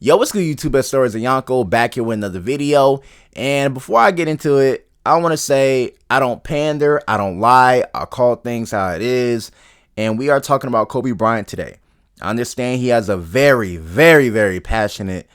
Yo, what's good, YouTube? Best Stories of Yonko back here with another video. And before I get into it, I want to say I don't pander, I don't lie, I call things how it is. And we are talking about Kobe Bryant today. I understand he has a very, very, very passionate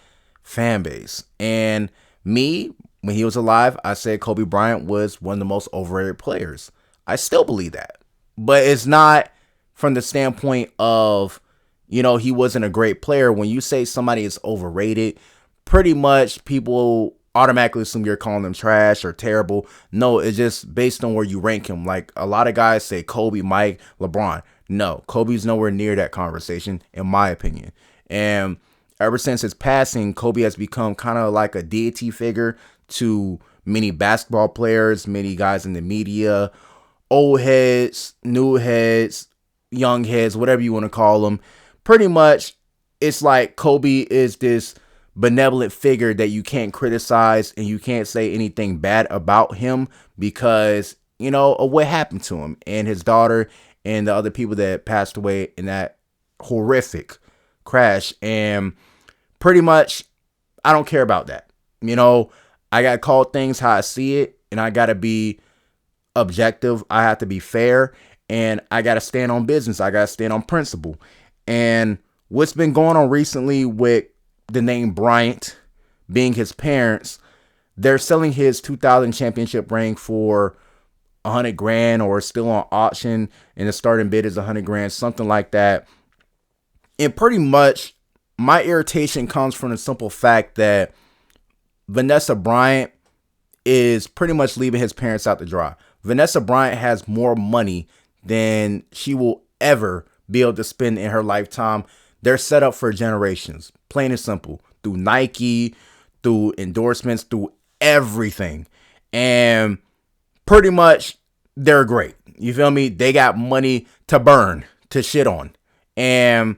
fan base. And me, when he was alive, I said Kobe Bryant was one of the most overrated players. I still believe that. But it's not from the standpoint of he wasn't a great player. When you say somebody is overrated, pretty much people automatically assume you're calling them trash or terrible. No, it's just based on where you rank him. Like a lot of guys say Kobe, Mike, LeBron. No, Kobe's nowhere near that conversation, in my opinion. And ever since his passing, Kobe has become kind of like a deity figure to many basketball players, many guys in the media, old heads, new heads, young heads, whatever you want to call them. Pretty much, it's like Kobe is this benevolent figure that you can't criticize and you can't say anything bad about him because, of what happened to him and his daughter and the other people that passed away in that horrific crash. And pretty much, I don't care about that. I got to call things how I see it, and I got to be objective. I have to be fair, and I got to stand on business. I got to stand on principle. And what's been going on recently with the name Bryant being his parents, they're selling his 2000 championship ring for $100,000 or still on auction, and the starting bid is $100,000, something like that. And pretty much my irritation comes from the simple fact that Vanessa Bryant is pretty much leaving his parents out to dry. Vanessa Bryant has more money than she will ever be able to spend in her lifetime. They're set up for generations, plain and simple, through Nike, through endorsements, through everything. And pretty much they're great. You feel me? They got money to burn, to shit on. And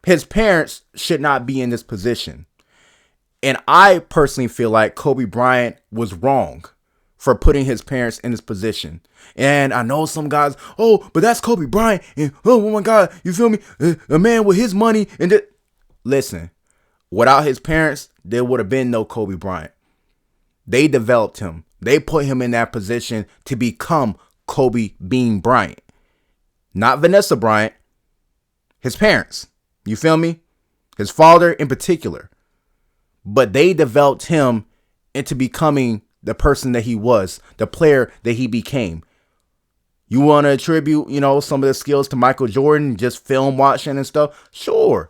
his parents should not be in this position. And I personally feel like Kobe Bryant was wrong for putting his parents in this position. And I know some guys, but that's Kobe Bryant. And oh my God, you feel me? A man with his money. Listen, without his parents, there would have been no Kobe Bryant. They developed him. They put him in that position to become Kobe Bean Bryant. Not Vanessa Bryant, his parents. You feel me? His father in particular. But they developed him into becoming the person that he was, the player that he became. You want to attribute, some of the skills to Michael Jordan, just film watching and stuff? Sure.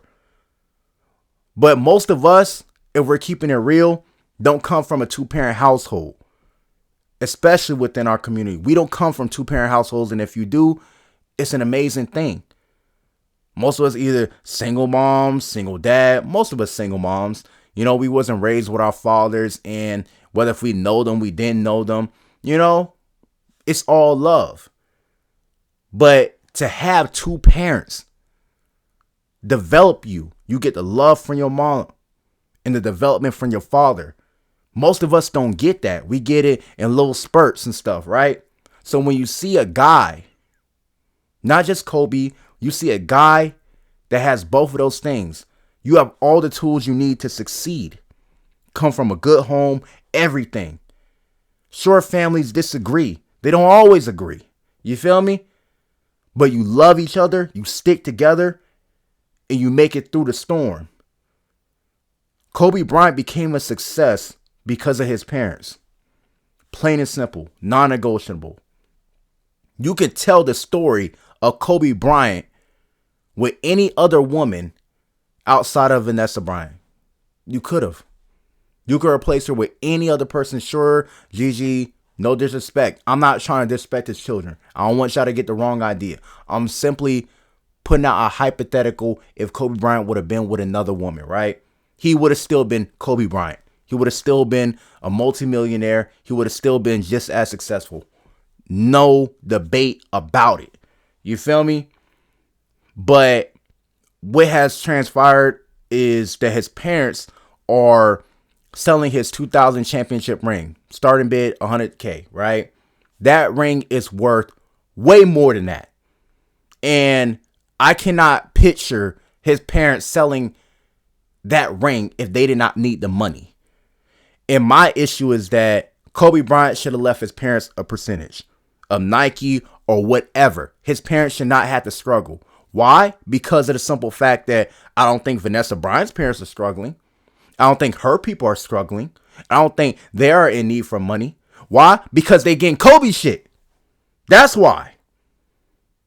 But most of us, if we're keeping it real, don't come from a two-parent household, especially within our community. We don't come from two-parent households, and if you do, it's an amazing thing. Most of us either single moms, single dad, most of us single moms. We wasn't raised with our fathers, and whether if we know them, we didn't know them, it's all love. But to have two parents develop you get the love from your mom and the development from your father. Most of us don't get that. We get it in little spurts and stuff, right? So when you see a guy, not just Kobe, you see a guy that has both of those things. You have all the tools you need to succeed. Come from a good home, everything. Sure, families disagree. They don't always agree. You feel me? But you love each other, you stick together, and you make it through the storm. Kobe Bryant became a success because of his parents. Plain and simple, non-negotiable. You could tell the story of Kobe Bryant with any other woman outside of Vanessa Bryant. You could have. You could replace her with any other person. Sure, Gigi, no disrespect. I'm not trying to disrespect his children. I don't want y'all to get the wrong idea. I'm simply putting out a hypothetical if Kobe Bryant would have been with another woman, right? He would have still been Kobe Bryant. He would have still been a multimillionaire. He would have still been just as successful. No debate about it. You feel me? But what has transpired is that his parents are selling his 2000 championship ring. Starting bid $100,000, right? That ring is worth way more than that. And I cannot picture his parents selling that ring if they did not need the money. And my issue is that Kobe Bryant should have left his parents a percentage of Nike or whatever. His parents should not have to struggle. Why? Because of the simple fact that I don't think Vanessa Bryant's parents are struggling. I don't think her people are struggling. I don't think they are in need for money. Why? Because they getting Kobe shit. That's why.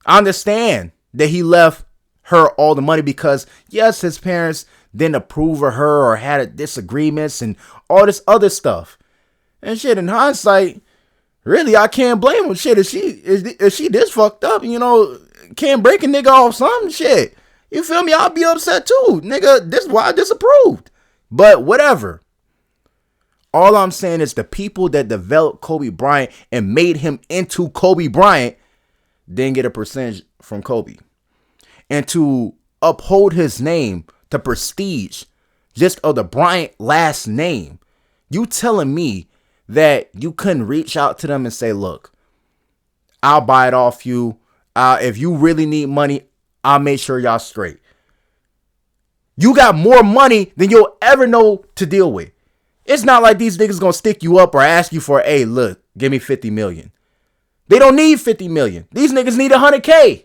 I understand that he left her all the money because, yes, his parents didn't approve of her or had disagreements and all this other stuff. And shit, in hindsight, really, I can't blame him. Shit, if she this fucked up, can't break a nigga off something, shit. You feel me? I'll be upset too. Nigga, this is why I disapproved. But whatever. All I'm saying is the people that developed Kobe Bryant and made him into Kobe Bryant didn't get a percentage from Kobe. And to uphold his name, the prestige just of the Bryant last name, you telling me that you couldn't reach out to them and say, look, I'll buy it off you. If you really need money, I'll make sure y'all straight. You got more money than you'll ever know to deal with. It's not like these niggas gonna stick you up or ask you for, hey, look, give me 50 million. They don't need 50 million. These niggas need 100K.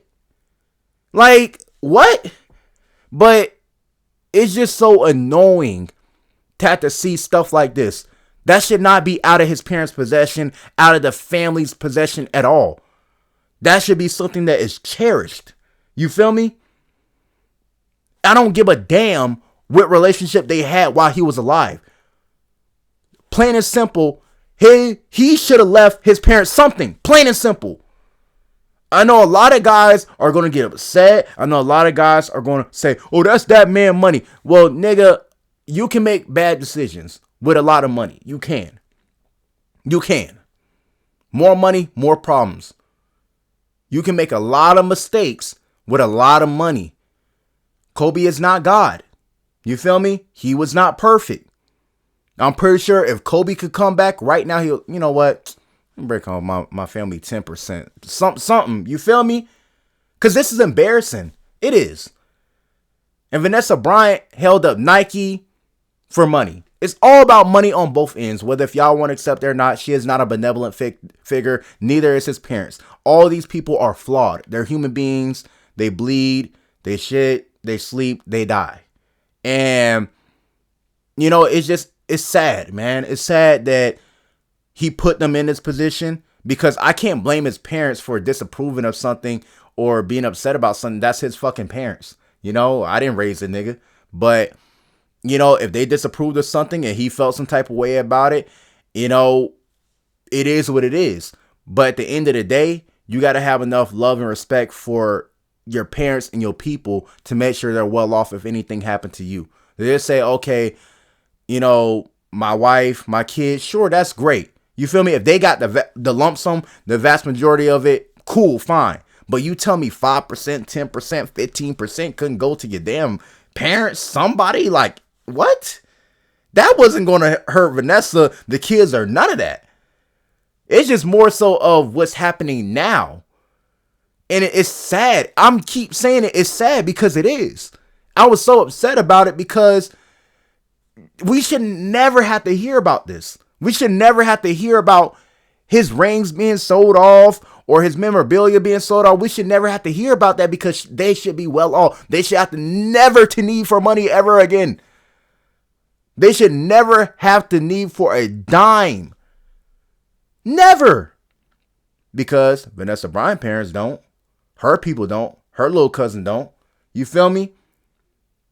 Like, what? But it's just so annoying to have to see stuff like this. That should not be out of his parents' possession, out of the family's possession at all. That should be something that is cherished. You feel me? I don't give a damn what relationship they had while he was alive. Plain and simple, he should have left his parents something. Plain and simple. I know a lot of guys are going to get upset. I know a lot of guys are going to say, oh, that's that man money. Well, nigga, you can make bad decisions with a lot of money. You can. You can. More money, more problems. You can make a lot of mistakes with a lot of money. Kobe is not God. You feel me? He was not perfect. I'm pretty sure if Kobe could come back right now, he'll, you know what? I'm breaking off my family 10%. Something. You feel me? Because this is embarrassing. It is. And Vanessa Bryant held up Nike for money. It's all about money on both ends. Whether if y'all want to accept it or not, she is not a benevolent figure. Neither is his parents. All these people are flawed. They're human beings. They bleed. They shit. They sleep. They die. And, it's sad, man. It's sad that he put them in this position because I can't blame his parents for disapproving of something or being upset about something. That's his fucking parents. I didn't raise the nigga. But, if they disapproved of something and he felt some type of way about it, it is what it is. But at the end of the day, you got to have enough love and respect for your parents and your people to make sure they're well off if anything happened to you. They just say, okay, my wife, my kids, sure, that's great. You feel me? If they got the lump sum, the vast majority of it, cool, fine. But you tell me 5%, 10%, 15% couldn't go to your damn parents, somebody, like, what? That wasn't going to hurt Vanessa, the kids, or none of that. It's just more so of what's happening now. And it's sad. I'm keep saying it's sad because it is. I was so upset about it because we should never have to hear about this. We should never have to hear about his rings being sold off or his memorabilia being sold off. We should never have to hear about that because they should be well off. They should have to never to need for money ever again. They should never have to need for a dime. Never. Because Vanessa Bryant parents don't. Her people don't. Her little cousin don't. You feel me?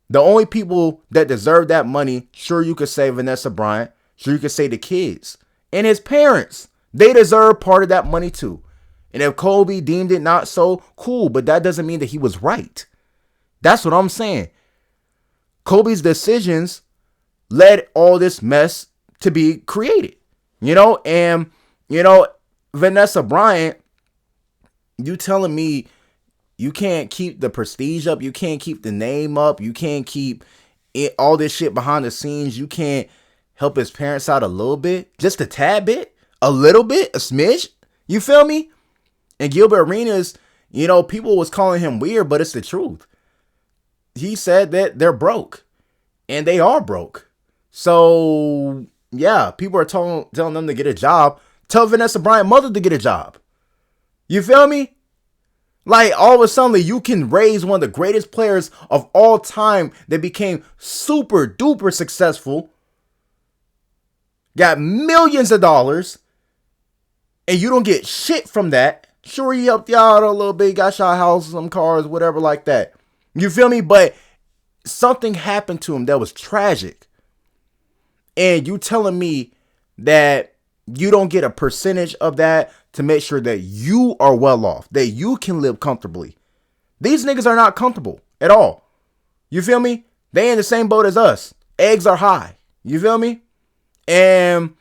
The only people that deserve that money, sure, you could say Vanessa Bryant. Sure, you could say the kids. And his parents. They deserve part of that money too. And if Kobe deemed it not so, cool. But that doesn't mean that he was right. That's what I'm saying. Kobe's decisions led all this mess to be created. And, Vanessa Bryant, you telling me you can't keep the prestige up. You can't keep the name up. You can't keep all this shit behind the scenes. You can't help his parents out a little bit. Just a tad bit. A little bit. A smidge. You feel me? And Gilbert Arenas, people was calling him weird, but it's the truth. He said that they're broke. and they are broke. So yeah, people are telling them to get a job. Tell Vanessa Bryant mother to get a job. You feel me? Like, all of a sudden, you can raise one of the greatest players of all time that became super duper successful, got millions of dollars, and you don't get shit from that. Sure, he helped you out a little bit, got y'all houses, some cars, whatever like that. You feel me? But something happened to him that was tragic. And you telling me that you don't get a percentage of that to make sure that you are well off, that you can live comfortably. These niggas are not comfortable at all. You feel me? They in the same boat as us. Eggs are high. You feel me? And,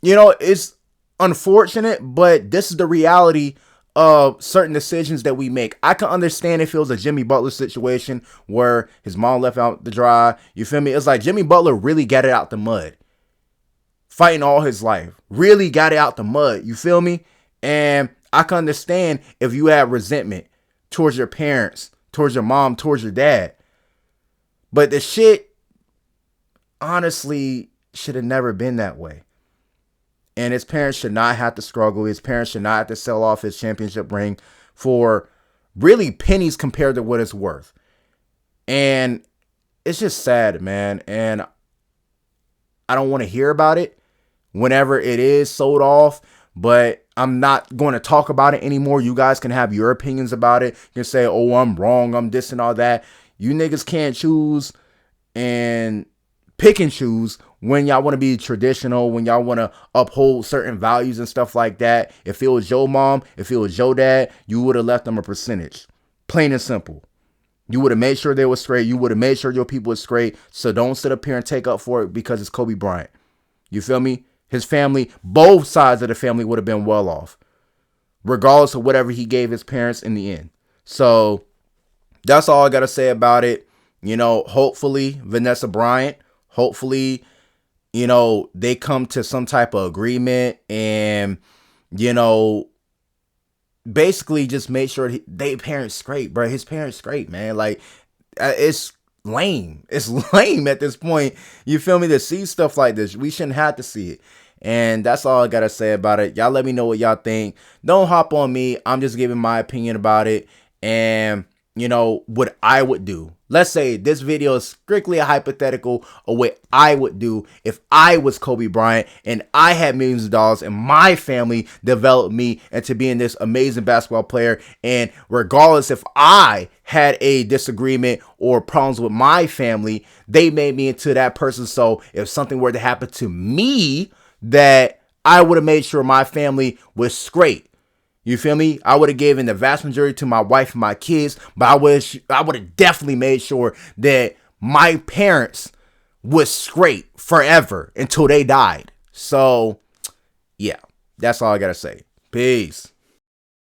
you know, it's unfortunate, but this is the reality of certain decisions that we make. I can understand if it was a Jimmy Butler situation where his mom left out to dry. You feel me? It's like Jimmy Butler really got it out the mud. Fighting all his life. Really got it out the mud. You feel me? And I can understand if you have resentment towards your parents, towards your mom, towards your dad. But the shit, honestly, should have never been that way. And his parents should not have to struggle. His parents should not have to sell off his championship ring for really pennies compared to what it's worth. And it's just sad, man. And I don't want to hear about it whenever it is sold off. But I'm not going to talk about it anymore. You guys can have your opinions about it. You can say, oh, I'm wrong, I'm this and all that. You niggas can't choose and pick and choose when y'all want to be traditional, when y'all want to uphold certain values and stuff like that. If it was your mom, if it was your dad, you would have left them a percentage. Plain and simple. You would have made sure they were straight. You would have made sure your people were straight. So don't sit up here and take up for it because it's Kobe Bryant. You feel me? His family, both sides of the family would have been well off, regardless of whatever he gave his parents in the end. So that's all I got to say about it. You know, hopefully Vanessa Bryant, hopefully, you know, they come to some type of agreement and, you know, basically just make sure they parents straight, bro. His parents straight, man. Like, it's lame. It's lame at this point. You feel me? To see stuff like this, we shouldn't have to see it. And that's all I gotta say about it. Y'all let me know what y'all think. Don't hop on me. I'm just giving my opinion about it. And, you know, what I would do. Let's say this video is strictly a hypothetical of what I would do if I was Kobe Bryant and I had millions of dollars and my family developed me into being this amazing basketball player. And regardless if I had a disagreement or problems with my family, they made me into that person. So if something were to happen to me, that I would have made sure my family was straight. You feel me? I would have given the vast majority to my wife and my kids, but I would have definitely made sure that my parents was straight forever until they died. So, yeah, that's all I got to say. Peace.